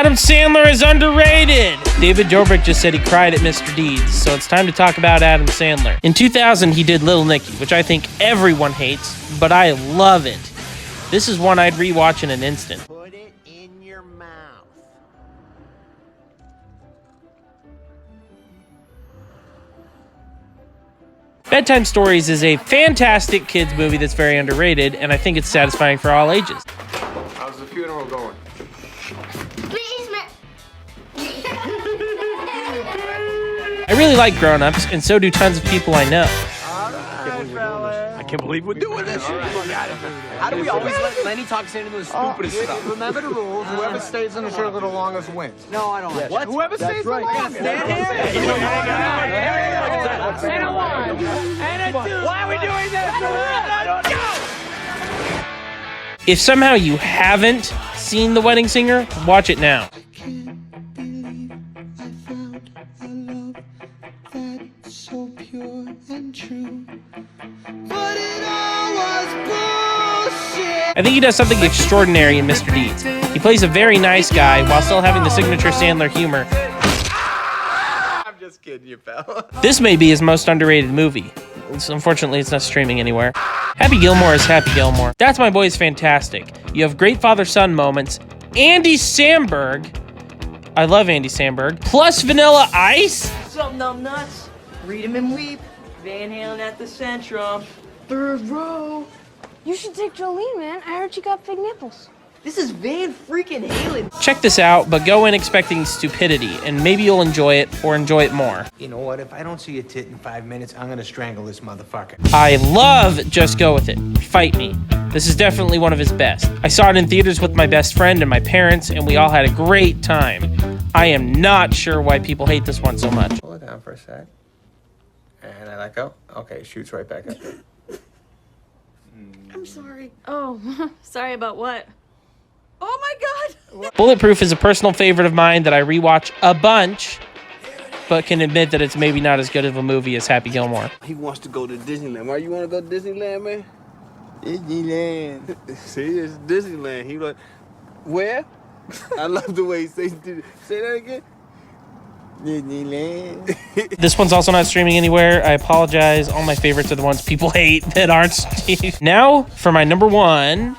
Adam Sandler is underrated. David Dobrik just said he cried at Mr. Deeds, so it's time to talk about Adam Sandler. In 2000, he did Little Nicky, which I think everyone hates, but I love it. This is one I'd rewatch in an instant. Put it in your mouth. Bedtime Stories is a fantastic kids movie that's very underrated, and I think it's satisfying for all ages. How's the funeral going? I really like Grown Ups, and so do tons of people I know. I can't believe we're doing this. How do we always let Lenny talk us into the stupidest stuff? Remember the rules. Whoever stays in the circle the longest wins. No, I don't like what? Whoever stays the longest. Stand here? And a one. And a two. Why are we doing this? I don't know. If somehow you haven't seen The Wedding Singer, watch it now. So pure and true, but it all was bullshit. I think he does something extraordinary in Mr. Deeds. He plays a very nice guy while still having the signature Sandler humor. I'm just kidding you, pal. This may be his most underrated movie. Unfortunately, it's not streaming anywhere. Happy Gilmore is Happy Gilmore. That's My Boy is fantastic. You have great father-son moments. Andy Samberg. I love Andy Samberg. Plus Vanilla Ice. Something numb nuts. Read 'em and weep. Van Halen at the Centrum. Third row. You should take Jolene, man. I heard you got big nipples. This is Van freaking Halen. Check this out, but go in expecting stupidity, and maybe you'll enjoy it or enjoy it more. You know what? If I don't see a tit in 5 minutes, I'm gonna strangle this motherfucker. I love Just Go With It. Fight Me. This is definitely one of his best. I saw it in theaters with my best friend and my parents, and we all had a great time. I am not sure why people hate this one so much. Pull it down for a sec. And I let go. Okay, it shoots right back up. I'm sorry. Oh, sorry about what? Oh my God! Bulletproof is a personal favorite of mine that I rewatch a bunch, but can admit that it's maybe not as good of a movie as Happy Gilmore. He wants to go to Disneyland. Why you want to go to Disneyland, man? Disneyland. See, it's Disneyland. He like, where? I love the way he says. Say that again. Disneyland. This one's also not streaming anywhere. I apologize. All my favorites are the ones people hate that aren't streaming. Now, for my number one,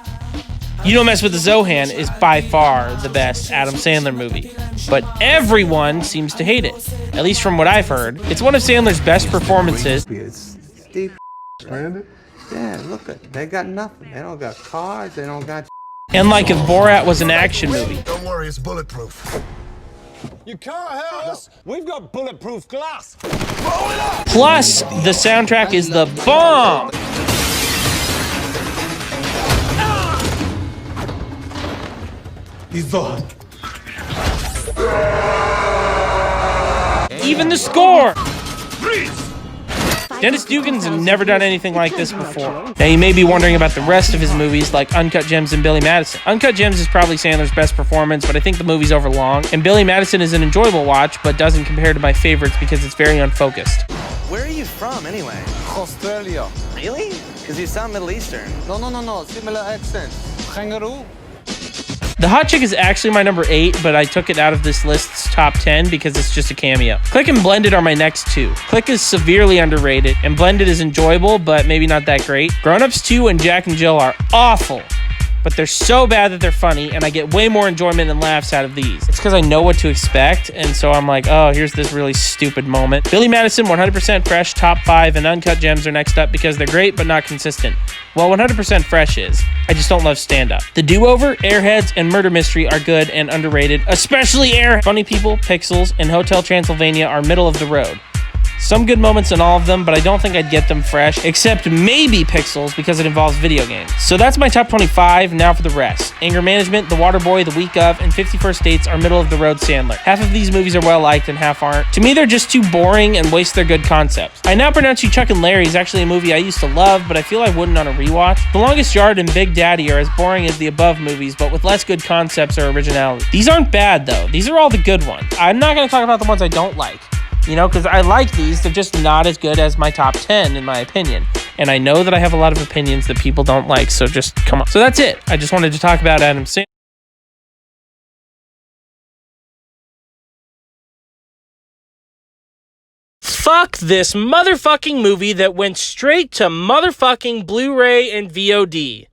You Don't Mess With the Zohan is by far the best Adam Sandler movie. But everyone seems to hate it, at least from what I've heard. It's one of Sandler's best performances. It's deep, man. Yeah, look at they got nothing. They don't got cars. They don't got. And like if Borat was an action movie. Don't worry, it's bulletproof. You can't help us. We've got bulletproof glass. Plus, the soundtrack is the bomb. He's the. Even the score. Dennis Dugan's never done anything like this before. Now you may be wondering about the rest of his movies like Uncut Gems and Billy Madison. Uncut Gems is probably Sandler's best performance, but I think the movie's overlong. And Billy Madison is an enjoyable watch, but doesn't compare to my favorites because it's very unfocused. Where are you from, anyway? Australia. Really? Because you sound Middle Eastern. No. Similar accent. Kangaroo. The Hot Chick is actually my number 8, but I took it out of this list's top 10 because it's just a cameo. Click and Blended are my next two. Click is severely underrated, and Blended is enjoyable, but maybe not that great. Grown Ups 2 and Jack and Jill are awful, but they're so bad that they're funny, and I get way more enjoyment and laughs out of these. It's because I know what to expect, and so I'm like, oh, here's this really stupid moment. Billy Madison, 100% Fresh, top 5, and Uncut Gems are next up because they're great but not consistent. Well, 100% Fresh is. I just don't love stand-up. The Do-Over, Airheads, and Murder Mystery are good and underrated, especially Airheads. Funny People, Pixels, and Hotel Transylvania are middle of the road. Some good moments in all of them, but I don't think I'd get them fresh, except maybe Pixels because it involves video games. So that's my top 25, now for the rest. Anger Management, The Waterboy, The Week Of, and 51st Dates are middle of the road Sandler. Half of these movies are well liked and half aren't. To me, they're just too boring and waste their good concepts. I Now Pronounce You Chuck and Larry is actually a movie I used to love, but I feel I wouldn't on a rewatch. The Longest Yard and Big Daddy are as boring as the above movies, but with less good concepts or originality. These aren't bad though. These are all the good ones. I'm not going to talk about the ones I don't like. You know, because I like these, they're just not as good as my top 10, in my opinion. And I know that I have a lot of opinions that people don't like, so just come on. So that's it. I just wanted to talk about Adam Sandler. Fuck this motherfucking movie that went straight to motherfucking Blu-ray and VOD.